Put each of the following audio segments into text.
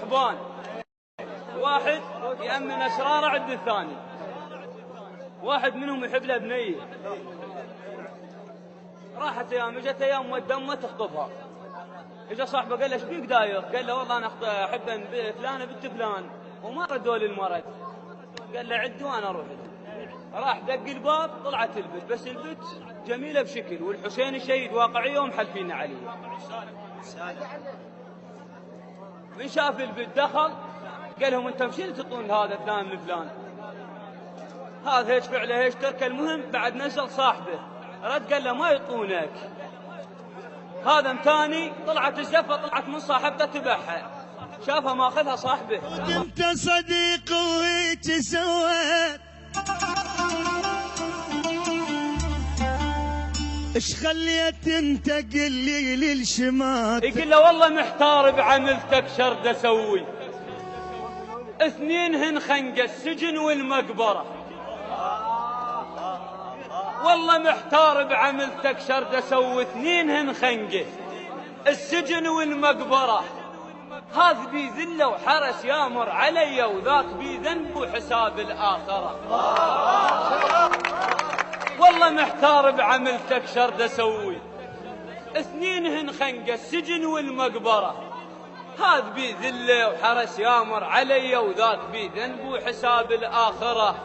حبان واحد يأمن أسراره عند الثاني، واحد منهم يحب له بنية، راحت أيام اجت أيام والدمة تخطبها. اجى صاحبه قال له ايش بيك داير؟ قال له والله انا احب فلانه بنت فلان وما ردوا لي المرض. قال له عد وانا اروح. راح دق الباب طلعت البت، بس البت جميله بشكل والحسين شهيد واقعيه ومحلفين عليه. من شاف البت دخل قال لهم انتم شنو تعطون هذا فلان لفلان؟ هذا هيك فعله هيك ترك. المهم بعد نزل صاحبه رد قال له ما يعطونك. هذا متاني طلعت الزفه طلعت من صاحبته تبعها، شافها ماخذها صاحبه. انت صديق وهيك سويت ايش خليت انت قل لي للشمات؟ يقول له والله محتار بعملتك شرد اسوي، اثنينهن خنقه السجن والمقبره. والله محتار بعملتك شرد اسوي، اثنينهن خنقه السجن والمقبره. هذا بي ذله وحرس يامر علي وذاك بي ذنب وحساب الاخره. والله محتار بعملتك شرد اسوي، اثنينهن خنقه السجن والمقبره. هذا بي ذله وحرس يامر علي وذاك بي ذنب وحساب الاخره.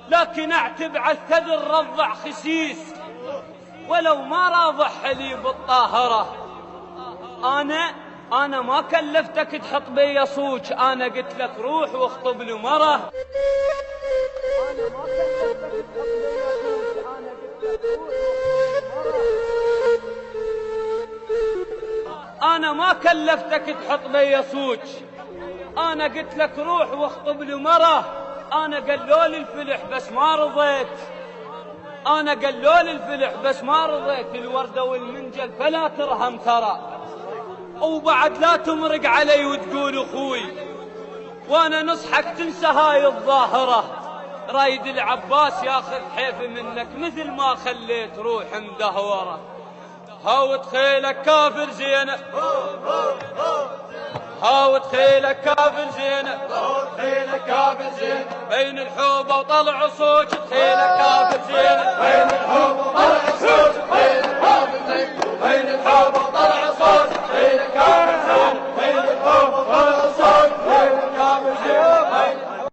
لكن اعتب على الثدر رضع خسيس ولو ما راضح حليب الطاهره. انا ما كلفتك تحط بي صوج، انا قلت لك روح واخطب له مره. انا ما كلفتك تحط بي صوج، انا قلت لك روح واخطب له مره. انا قالوا لي الفلح بس ما رضيت، انا قالوا لي الفلح بس ما رضيت. الورده والمنجل فلا ترهم ترى، وبعد لا تمرق علي وتقول اخوي، وانا نصحك تنسى هاي الظاهره. رايد العباس ياخذ حيفي منك مثل ما خليت روح مدهوره. هاوت خيلك كافر زينه، هاوت خيلك كافر زينه، هاوت خيلك كافر زينه، بين الحوبه وطلع صوت خيلك